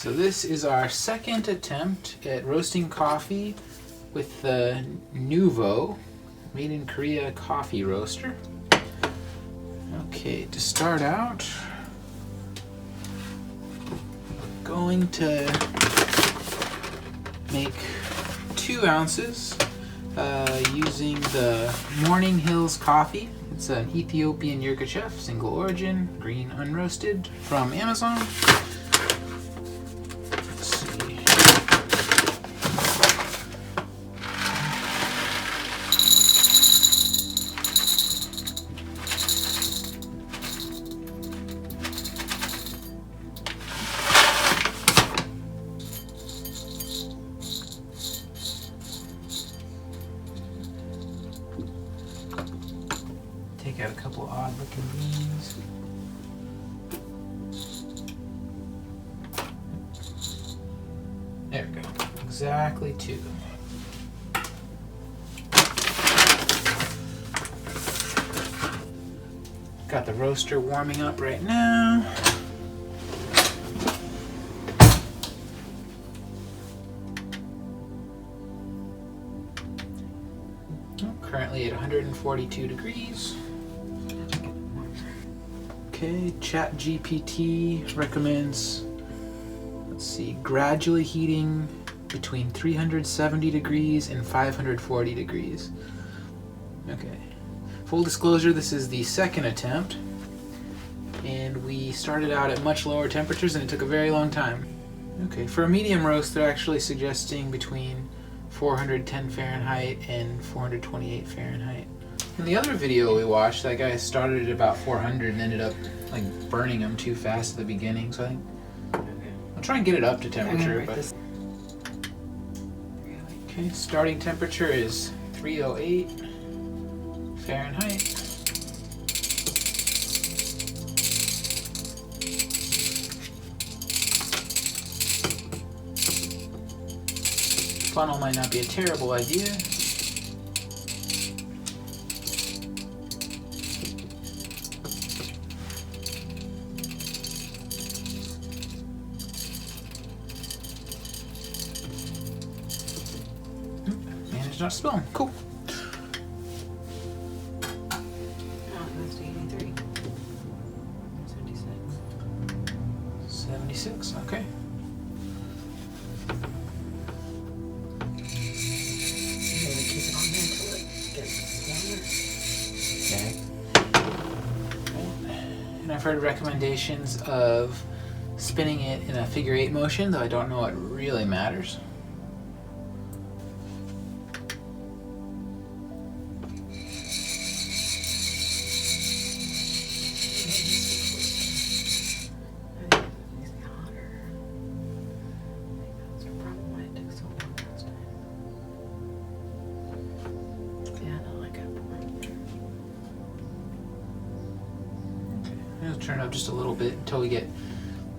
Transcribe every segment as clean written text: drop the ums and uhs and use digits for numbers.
So this is our second attempt at roasting coffee with the Nuvo made in Korea coffee roaster. Okay, to start out, we're going to make 2 ounces using the Morning Hills coffee. It's an Ethiopian Yirgacheffe, single origin, green unroasted, from Amazon. Take out a couple odd looking beans. There we go. Exactly 2. Got the roaster warming up right now. Currently at 142 degrees. Okay, ChatGPT recommends, let's see, gradually heating between 370 degrees and 540 degrees. Okay. Full disclosure, this is the second attempt, and we started out at much lower temperatures and it took a very long time. Okay, for a medium roast, they're actually suggesting between 410 Fahrenheit and 428 Fahrenheit. In the other video we watched, that guy started at about 400 and ended up like burning them too fast at the beginning. So I think I'll try and get it up to temperature. But okay, starting temperature is 308 Fahrenheit. Funnel might not be a terrible idea. Managed not to spill them. Cool. Oh, it goes to 83. 76. 76, okay. Maybe keep it on there until it gets smaller. Okay. And I've heard recommendations of spinning it in a figure 8 motion, though I don't know what really matters. I'll turn it up just a little bit until we get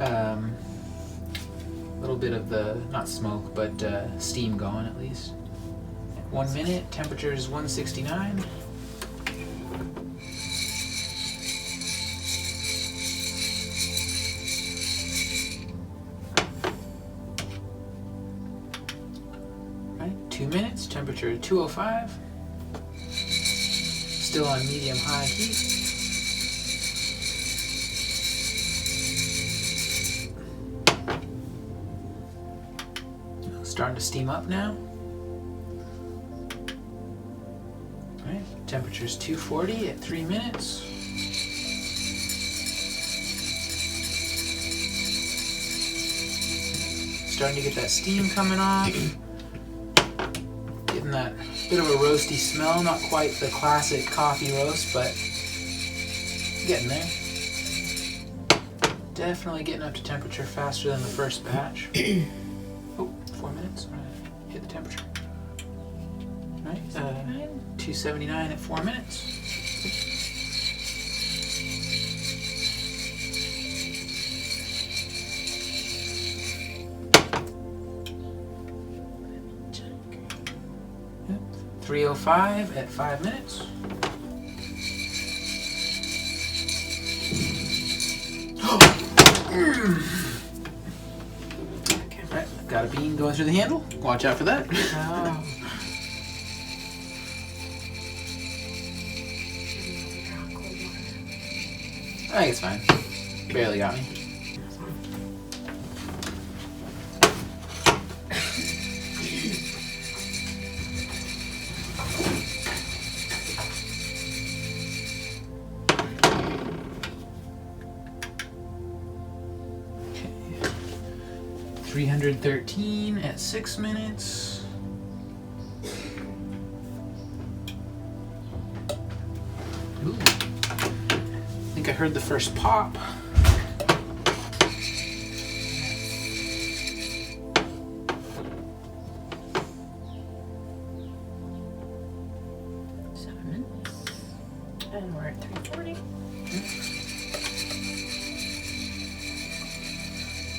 a little bit of the, not smoke, but steam going at least. 1 minute, temperature is 169. Right, 2 minutes, temperature 205. Still on medium-high heat. Starting to steam up now. All right, temperature's 240 at 3 minutes. Starting to get that steam coming off. Getting that bit of a roasty smell, not quite the classic coffee roast, but getting there. Definitely getting up to temperature faster than the first batch. Oh, 4 minutes. All right, hit the temperature. All right, 279 at 4 minutes. Yep. 305 at 5 minutes. Got a bean going through the handle. Watch out for that. Oh. I think it's fine. Barely got me. Okay. 313 at 6 minutes. Ooh. I think I heard the first pop. And we're at 340.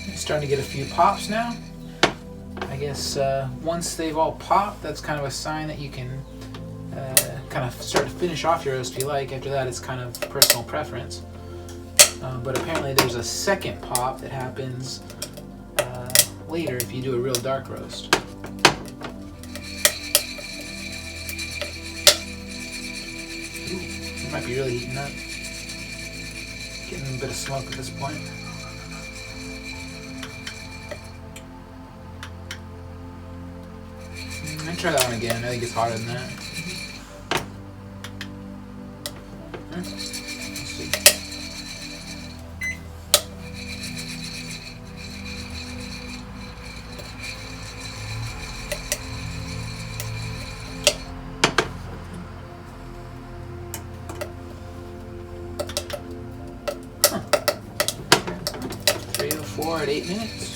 It's starting to get a few pops now. I guess once they've all popped, that's kind of a sign that you can kind of start to finish off your roast if you like. After that, it's kind of personal preference. But apparently there's a second pop that happens later if you do a real dark roast. Ooh, it might be really heating up. Getting a bit of smoke at this point. I'll try that one again. I think it's hotter than that. Let's see. Huh. 304 at 8 minutes.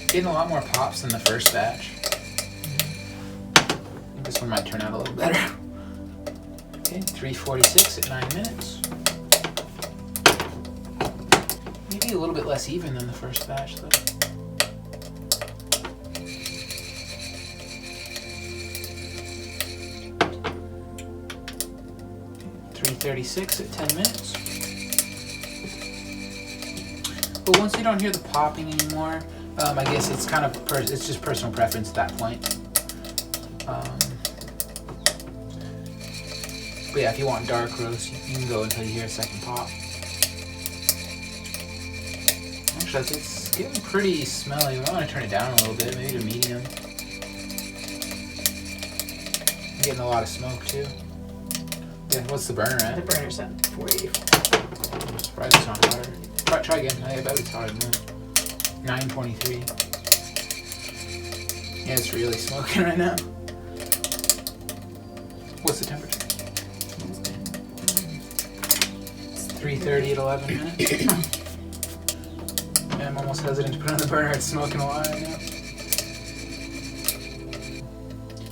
Getting a lot more pops than the first batch. I think this one might turn out a little better. Okay, 346 at 9 minutes. Maybe a little bit less even than the first batch though. Okay, 336 at 10 minutes. But once you don't hear the popping anymore, I guess it's kind of it's just personal preference at that point. But yeah, if you want dark roast, you can go until you hear a second pop. Actually, it's getting pretty smelly. We want to turn it down a little bit, maybe to medium. I'm getting a lot of smoke too. Yeah, what's the burner at? The burner's at 484. I'm surprised it's not hotter. Try again. I bet it's hotter than that. 923. Yeah, it's really smoking right now. What's the temperature? It's 330 at 11 minutes. Yeah, I'm almost hesitant to put it on the burner. It's smoking a lot right now.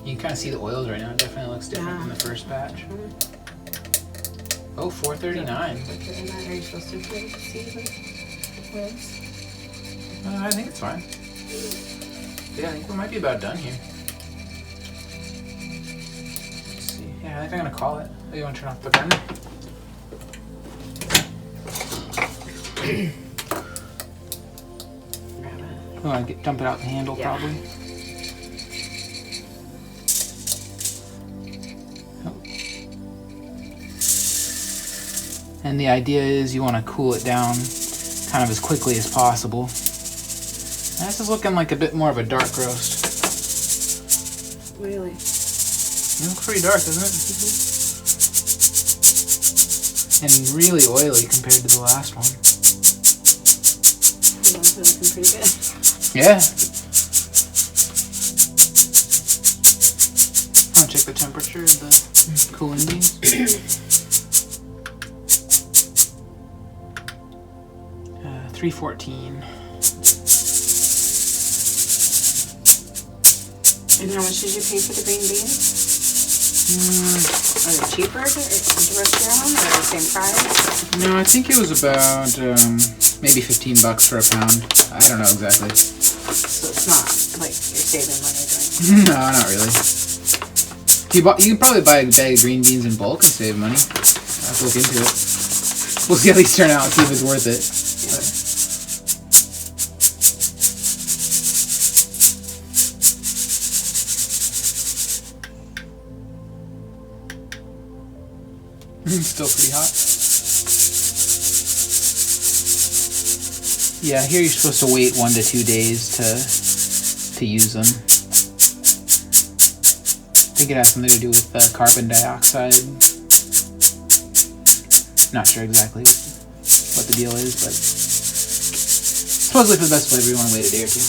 You can kind of see the oils right now. It definitely looks different than the first batch. Oh, 439. Are you supposed to see the oils? I think it's fine. Yeah, I think we might be about done here. Let's see. Yeah, I think I'm gonna call it. Oh, you want to turn off the burner? You want to dump it out the handle, Yeah. probably. Oh. And the idea is you want to cool it down kind of as quickly as possible. And this is looking like a bit more of a dark roast. Really? It looks pretty dark, doesn't it? And really oily compared to the last one. The ones are looking pretty good. Yeah. I'll check the temperature of the cooling beans. 314. And how much did you pay for the green beans? Are they cheaper to roast your own, or the same price? No, I think it was about maybe $15 for a pound. I don't know exactly. So it's not like you're saving money doing No, not really. You can probably buy a bag of green beans in bulk and save money. I'll have to look into it. We'll see how these turn out and see if it's worth it. Still pretty hot. Yeah, here you're supposed to wait 1 to 2 days to use them. I think it has something to do with carbon dioxide. Not sure exactly what the deal is, but supposedly for the best flavor you want to wait a day or two.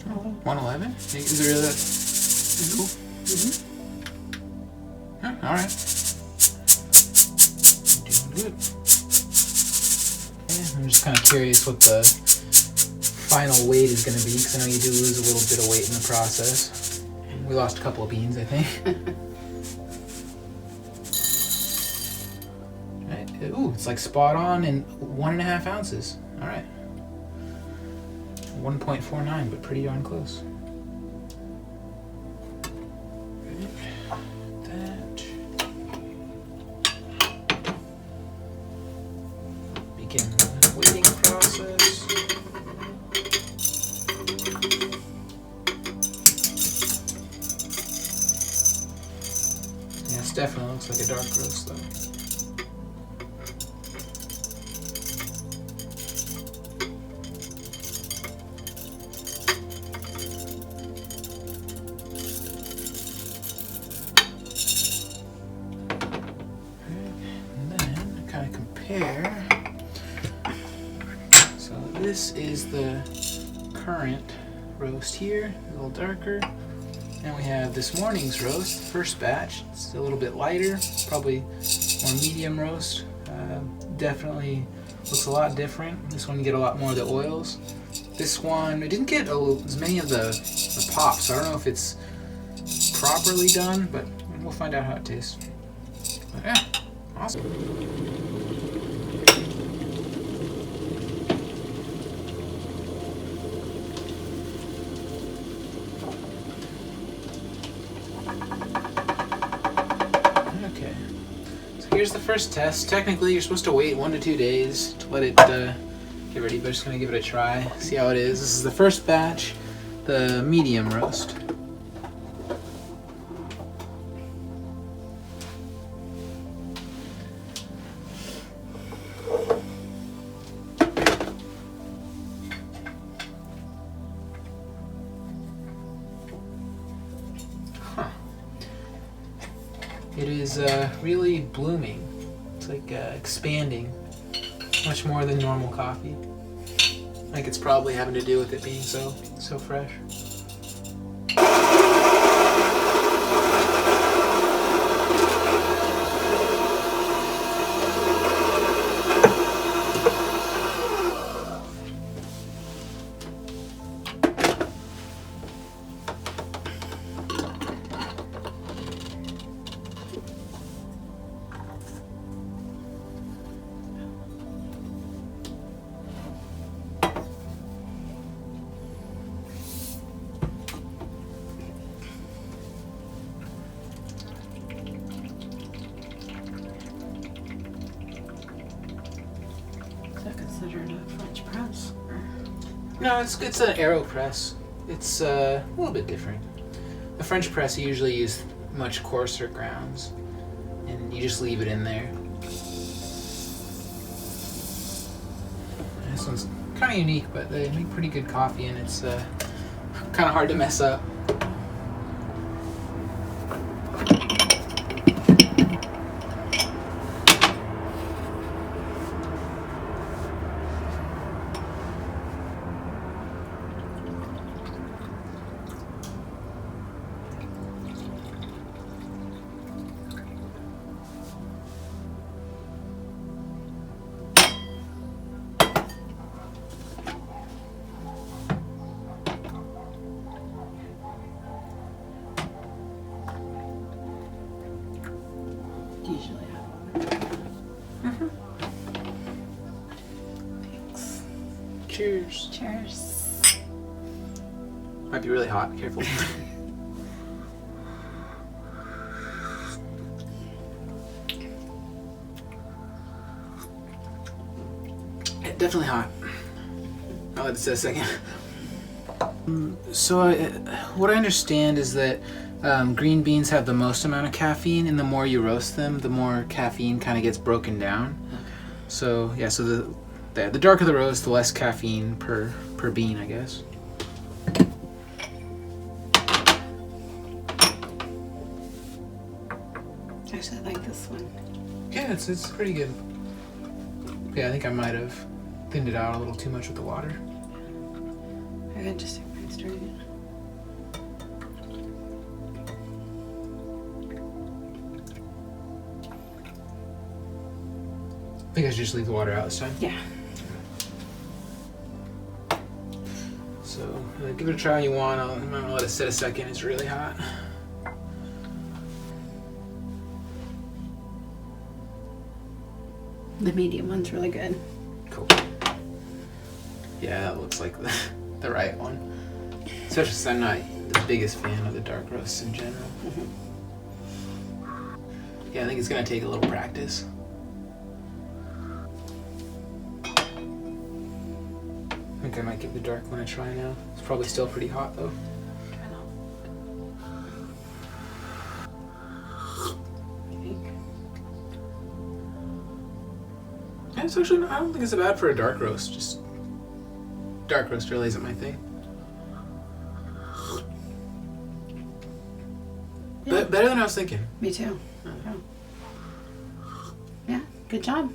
Oh, 111? Is it really that cool? Mm-hmm. Huh, alright. Doing good. Yeah, I'm just kind of curious what the final weight is going to be, because I know you do lose a little bit of weight in the process. We lost a couple of beans, I think. Right. Ooh, it's like spot on in 1.5 ounces. All right. 1.49, but pretty darn close. That. Begin the waiting process. Definitely looks like a dark roast though. And then kind of compare. So this is the current roast here, a little darker. And we have this morning's roast, first batch. It's a little bit lighter, probably more medium roast. Definitely looks a lot different. This one you get a lot more of the oils. This one, I didn't get as many of the pops, so I don't know if it's properly done, but we'll find out how it tastes. But yeah, awesome. Here's the first test. Technically, you're supposed to wait 1 to 2 days to let it get ready, but I'm just going to give it a try, see how it is. This is the first batch, the medium roast. It is really blooming. It's like expanding, much more than normal coffee. I think it's probably having to do with it being so fresh. considered a French press? No, it's an AeroPress. It's a little bit different. The French press, you usually use much coarser grounds, and you just leave it in there. This one's kind of unique, but they make pretty good coffee, and it's kind of hard to mess up. Thanks. Cheers. Cheers. Might be really hot. Careful. Definitely hot. I'll let it sit a second. So what I understand is that green beans have the most amount of caffeine, and the more you roast them, the more caffeine kind of gets broken down. So yeah, so the darker the roast, the less caffeine per bean, I guess. Actually, I like this one. Yeah, it's pretty good. Yeah, I think I might have thinned it out a little too much with the water. I could just take mine straight. I think I should just leave the water out this time. Yeah. So give it a try. You want? I'm gonna let it sit a second. It's really hot. The medium one's really good. Cool. Yeah, that looks like the right one. Especially since I'm not the biggest fan of the dark roasts in general. Yeah, I think it's gonna take a little practice. I think I might give the dark one a try now. It's probably still pretty hot though. Yeah, it's actually, I don't think it's bad for a dark roast. Just dark roast really isn't my thing. Yeah. But better than I was thinking. Me too. Yeah, good job.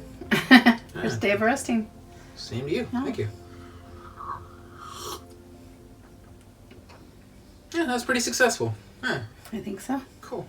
First day of roasting. Same to you. No. Thank you. Yeah, that was pretty successful. Yeah, I think so. cool.